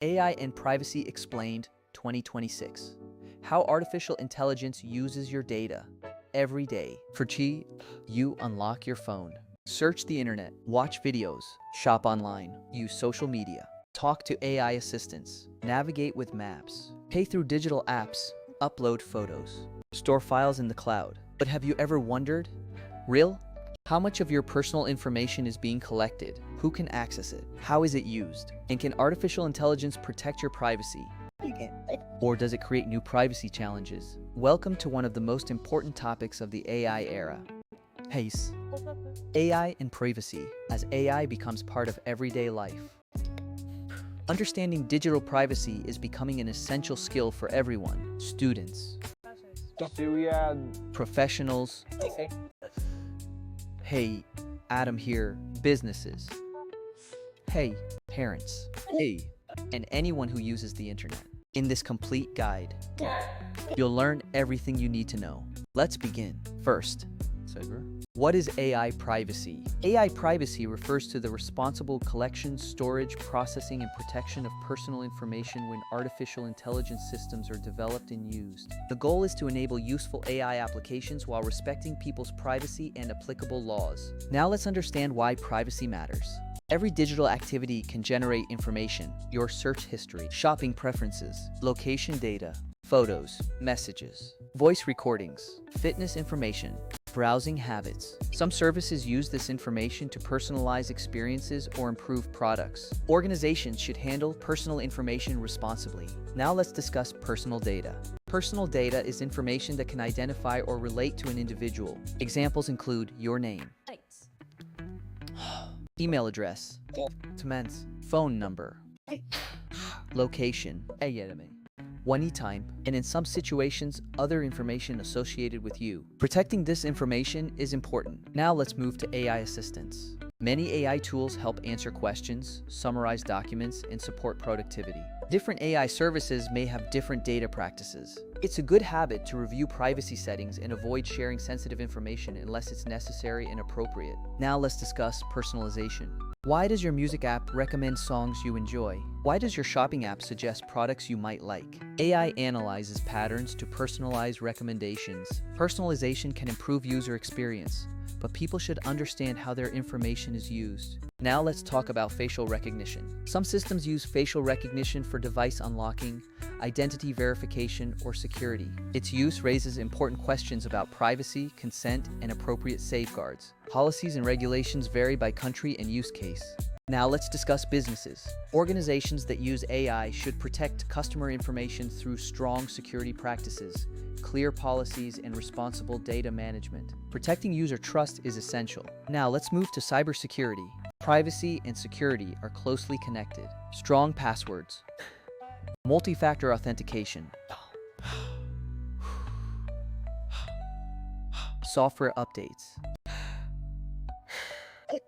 AI and Privacy Explained 2026. How artificial intelligence uses your data every day. For Chi, you unlock your phone. Search the internet, watch videos, shop online, use social media, talk to AI assistants, navigate with maps, pay through digital apps, upload photos, store files in the cloud. But have you ever wondered, how much of your personal information is being collected? Who can access it? How is it used? And can artificial intelligence protect your privacy? Or does it create new privacy challenges? Welcome to one of the most important topics of the AI era. PACE. AI and privacy, as AI becomes part of everyday life. Understanding digital privacy is becoming an essential skill for everyone. Students, professionals, hey, Adam here, businesses, hey, parents, hey, and anyone who uses the internet. In this complete guide, you'll learn everything you need to know. Let's begin. First, what is AI privacy? AI privacy refers to the responsible collection, storage, processing, and protection of personal information when artificial intelligence systems are developed and used. The goal is to enable useful AI applications while respecting people's privacy and applicable laws. Now let's understand why privacy matters. Every digital activity can generate information: your search history, shopping preferences, location data, photos, messages, voice recordings, fitness information, browsing habits. Some services use this information to personalize experiences or improve products. Organizations should handle personal information responsibly. Now let's discuss personal data. Personal data is information that can identify or relate to an individual. Examples include your name, email address, phone number, location, time, and in some situations, other information associated with you. Protecting this information is important. Now let's move to AI assistants. Many AI tools help answer questions, summarize documents, and support productivity. Different AI services may have different data practices. It's a good habit to review privacy settings and avoid sharing sensitive information unless it's necessary and appropriate. Now let's discuss personalization. Why does your music app recommend songs you enjoy? Why does your shopping app suggest products you might like? AI analyzes patterns to personalize recommendations. Personalization can improve user experience, but people should understand how their information is used. Now let's talk about facial recognition. Some systems use facial recognition for device unlocking, identity verification, or security. Its use raises important questions about privacy, consent, and appropriate safeguards. Policies and regulations vary by country and use case. Now let's discuss businesses. Organizations that use AI should protect customer information through strong security practices, clear policies, and responsible data management. Protecting user trust is essential. Now let's move to cybersecurity. Privacy and security are closely connected. Strong passwords, multi-factor authentication, software updates,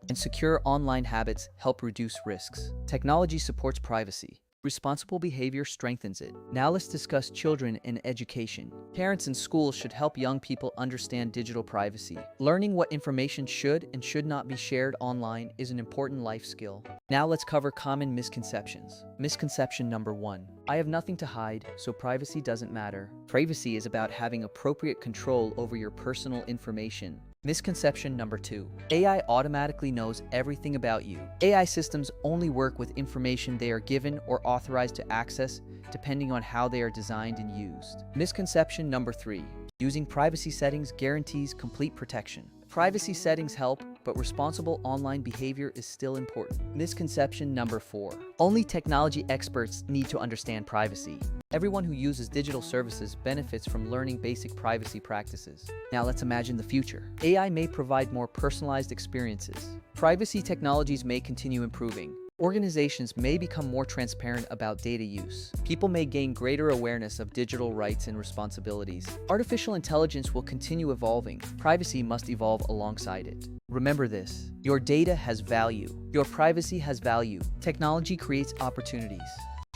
and secure online habits help reduce risks. Technology supports privacy. Responsible behavior strengthens it. Now let's discuss children and education. Parents and schools should help young people understand digital privacy. Learning what information should and should not be shared online is an important life skill. Now let's cover common misconceptions. Misconception number 1. I have nothing to hide, so privacy doesn't matter. Privacy is about having appropriate control over your personal information. Misconception number 2. AI automatically knows everything about you. AI systems only work with information they are given or authorized to access, depending on how they are designed and used. Misconception number 3. Using privacy settings guarantees complete protection. Privacy settings help, but responsible online behavior is still important. Misconception number 4. Only technology experts need to understand privacy. Everyone who uses digital services benefits from learning basic privacy practices. Now let's imagine the future. AI may provide more personalized experiences. Privacy technologies may continue improving. Organizations may become more transparent about data use. People may gain greater awareness of digital rights and responsibilities. Artificial intelligence will continue evolving. Privacy must evolve alongside it. Remember this: your data has value. Your privacy has value. Technology creates opportunities.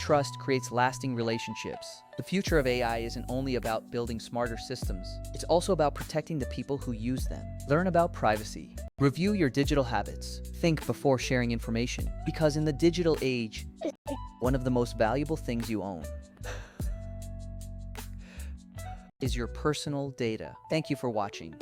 trust creates lasting relationships. The future of AI isn't only about building smarter systems, it's also about protecting the people who use them. Learn about privacy. Review your digital habits. Think before sharing information, because in the digital age, one of the most valuable things you own is your personal data. Thank you for watching.